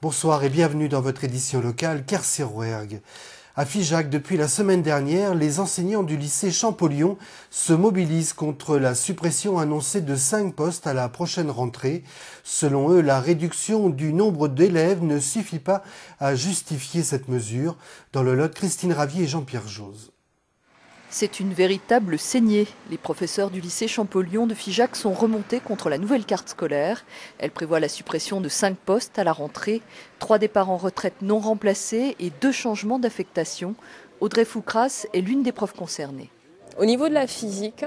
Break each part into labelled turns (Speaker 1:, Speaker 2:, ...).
Speaker 1: Bonsoir et bienvenue dans votre édition locale Kerserouergue. À Figeac, depuis la semaine dernière, les enseignants du lycée Champollion se mobilisent contre la suppression annoncée de 5 postes à la prochaine rentrée. Selon eux, la réduction du nombre d'élèves ne suffit pas à justifier cette mesure. Dans le Lot, Christine Ravier et Jean-Pierre Jose.
Speaker 2: C'est une véritable saignée. Les professeurs du lycée Champollion de Figeac sont remontés contre la nouvelle carte scolaire. Elle prévoit la suppression de 5 postes à la rentrée, 3 départs en retraite non remplacés et 2 changements d'affectation. Audrey Foucras est l'une des profs concernées.
Speaker 3: Au niveau de la physique,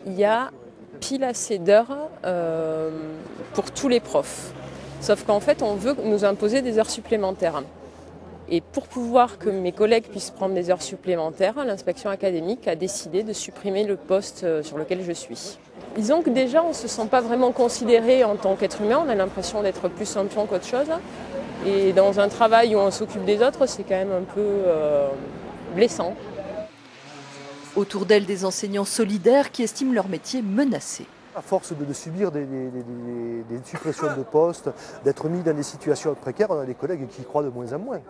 Speaker 3: il y a pile assez d'heures pour tous les profs. Sauf qu'en fait, on veut nous imposer des heures supplémentaires. Et pour pouvoir que mes collègues puissent prendre des heures supplémentaires, l'inspection académique a décidé de supprimer le poste sur lequel je suis. Disons que déjà, on ne se sent pas vraiment considéré en tant qu'être humain, on a l'impression d'être plus champion qu'autre chose. Et dans un travail où on s'occupe des autres, c'est quand même un peu blessant.
Speaker 2: Autour d'elle, des enseignants solidaires qui estiment leur métier menacé.
Speaker 4: À force de subir des suppressions de postes, d'être mis dans des situations précaires, on a des collègues qui y croient de moins en moins.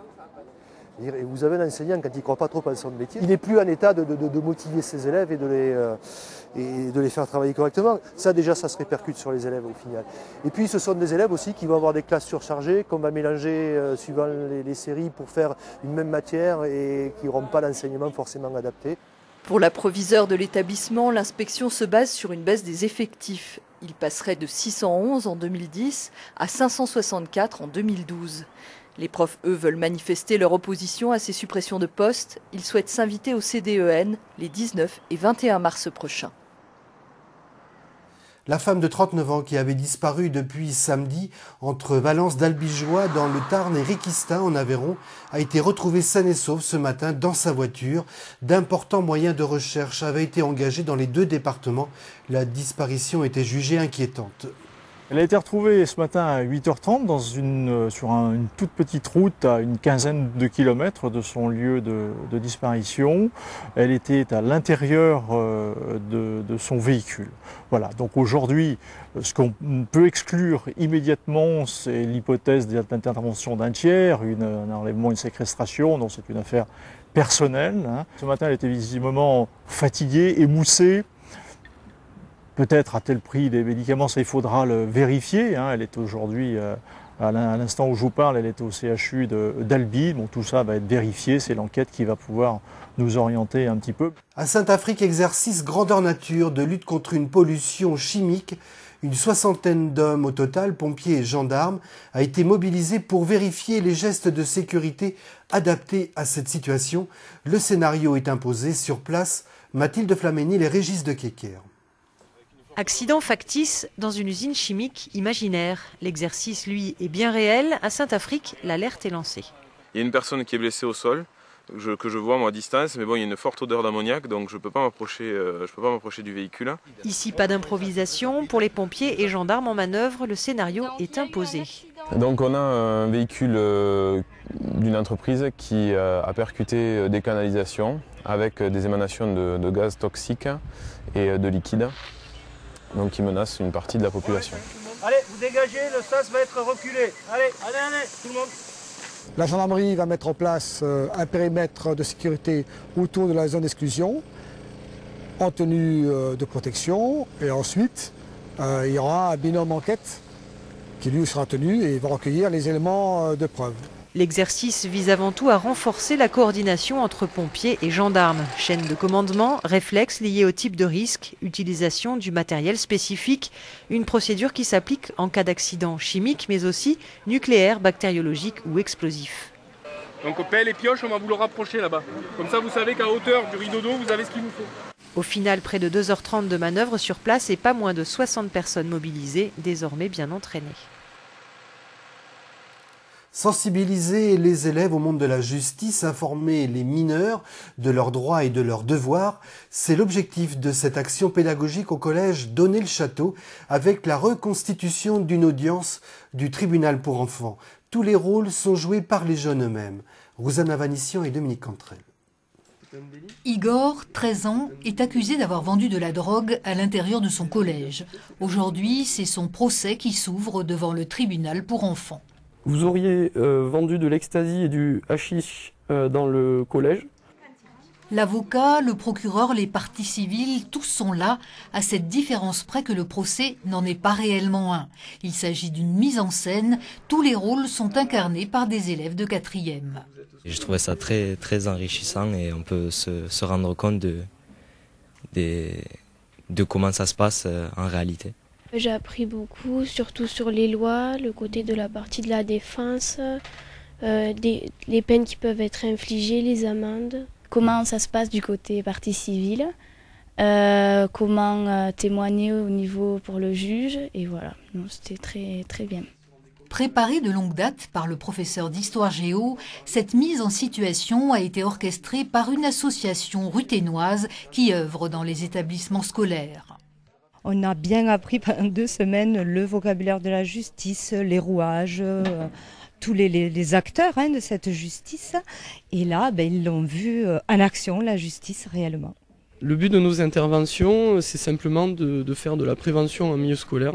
Speaker 4: Et vous avez un enseignant, quand il ne croit pas trop à son métier, il n'est plus en état de motiver ses élèves et de les faire travailler correctement. Ça déjà, ça se répercute sur les élèves au final. Et puis ce sont des élèves aussi qui vont avoir des classes surchargées, qu'on va mélanger suivant les séries pour faire une même matière et qui n'auront pas l'enseignement forcément adapté.
Speaker 2: Pour la proviseure de l'établissement, l'inspection se base sur une baisse des effectifs. Il passerait de 611 en 2010 à 564 en 2012. Les profs, eux, veulent manifester leur opposition à ces suppressions de postes. Ils souhaitent s'inviter au CDEN les 19 et 21 mars prochains.
Speaker 1: La femme de 39 ans qui avait disparu depuis samedi entre Valence d'Albigeois dans le Tarn et Riquistin en Aveyron a été retrouvée saine et sauve ce matin dans sa voiture. D'importants moyens de recherche avaient été engagés dans les 2 départements. La disparition était jugée inquiétante.
Speaker 5: Elle a été retrouvée ce matin à 8h30 sur une toute petite route à une quinzaine de kilomètres de son lieu de disparition. Elle était à l'intérieur de son véhicule. Voilà, donc aujourd'hui, ce qu'on peut exclure immédiatement, c'est l'hypothèse d'intervention d'un tiers, un enlèvement, une séquestration, donc c'est une affaire personnelle. Ce matin, elle était visiblement fatiguée, émoussée. Peut-être a-t-elle pris des médicaments, ça il faudra le vérifier. Elle est aujourd'hui, à l'instant où je vous parle, elle est au CHU d'Albi. Bon, tout ça va être vérifié, c'est l'enquête qui va pouvoir nous orienter un petit peu.
Speaker 1: À Saint-Afrique, exercice grandeur nature de lutte contre une pollution chimique. Une 60aine d'hommes au total, pompiers et gendarmes, a été mobilisée pour vérifier les gestes de sécurité adaptés à cette situation. Le scénario est imposé sur place. Mathilde Flaménil et Régis de Kecker.
Speaker 6: Accident factice dans une usine chimique imaginaire. L'exercice, lui, est bien réel. À Saint-Afrique, l'alerte est lancée.
Speaker 7: Il y a une personne qui est blessée au sol, que je vois moi à distance, mais bon, il y a une forte odeur d'ammoniac, donc je ne peux pas m'approcher du véhicule.
Speaker 6: Ici, pas d'improvisation. Pour les pompiers et gendarmes en manœuvre, le scénario est imposé.
Speaker 8: Donc on a un véhicule d'une entreprise qui a percuté des canalisations avec des émanations de gaz toxiques et de liquide. Donc qui menace une partie de la population.
Speaker 9: Allez, vous dégagez, le sas va être reculé. Allez, tout le monde.
Speaker 10: La gendarmerie va mettre en place un périmètre de sécurité autour de la zone d'exclusion, en tenue de protection, et ensuite il y aura un binôme enquête qui lui sera tenu et va recueillir les éléments de preuve.
Speaker 6: L'exercice vise avant tout à renforcer la coordination entre pompiers et gendarmes. Chaîne de commandement, réflexes liés au type de risque, utilisation du matériel spécifique, une procédure qui s'applique en cas d'accident chimique mais aussi nucléaire, bactériologique ou explosif.
Speaker 9: Donc pelle et pioche, on va vous le rapprocher là-bas. Comme ça vous savez qu'à hauteur du rideau d'eau, vous avez ce qu'il vous faut.
Speaker 6: Au final, près de 2h30 de manœuvre sur place et pas moins de 60 personnes mobilisées, désormais bien entraînées.
Speaker 1: Sensibiliser les élèves au monde de la justice, informer les mineurs de leurs droits et de leurs devoirs, c'est l'objectif de cette action pédagogique au collège Donnet-le-Château avec la reconstitution d'une audience du tribunal pour enfants. Tous les rôles sont joués par les jeunes eux-mêmes. Rosanna Vanissian et Dominique Cantrel.
Speaker 11: Igor, 13 ans, est accusé d'avoir vendu de la drogue à l'intérieur de son collège. Aujourd'hui, c'est son procès qui s'ouvre devant le tribunal pour enfants.
Speaker 12: Vous auriez vendu de l'ecstasy et du hashish dans le collège.
Speaker 11: L'avocat, le procureur, les parties civiles, tous sont là, à cette différence près que le procès n'en est pas réellement un. Il s'agit d'une mise en scène, tous les rôles sont incarnés par des élèves de 4e.
Speaker 13: Je trouvais ça très, très enrichissant et on peut se rendre compte de comment ça se passe en réalité.
Speaker 14: J'ai appris beaucoup, surtout sur les lois, le côté de la partie de la défense, les peines qui peuvent être infligées, les amendes.
Speaker 15: Comment ça se passe du côté partie civile, comment témoigner au niveau pour le juge, et voilà, c'était très, très bien.
Speaker 11: Préparée de longue date par le professeur d'histoire géo, cette mise en situation a été orchestrée par une association ruthénoise qui œuvre dans les établissements scolaires.
Speaker 16: On a bien appris pendant 2 semaines le vocabulaire de la justice, les rouages, tous les acteurs de cette justice. Et là, ils l'ont vu en action, la justice, réellement.
Speaker 12: Le but de nos interventions, c'est simplement de faire de la prévention en milieu scolaire.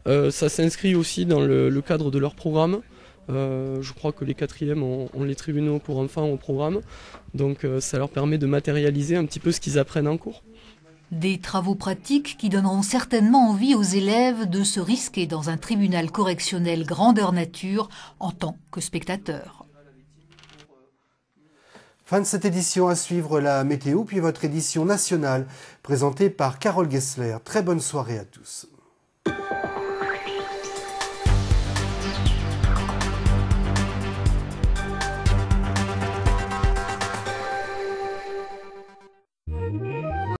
Speaker 12: Ça s'inscrit aussi dans le cadre de leur programme. Je crois que les 4e ont les tribunaux pour enfants au programme. Donc ça leur permet de matérialiser un petit peu ce qu'ils apprennent en cours.
Speaker 11: Des travaux pratiques qui donneront certainement envie aux élèves de se risquer dans un tribunal correctionnel grandeur nature en tant que spectateurs.
Speaker 1: Fin de cette édition, à suivre la météo, puis votre édition nationale présentée par Carole Gessler. Très bonne soirée à tous.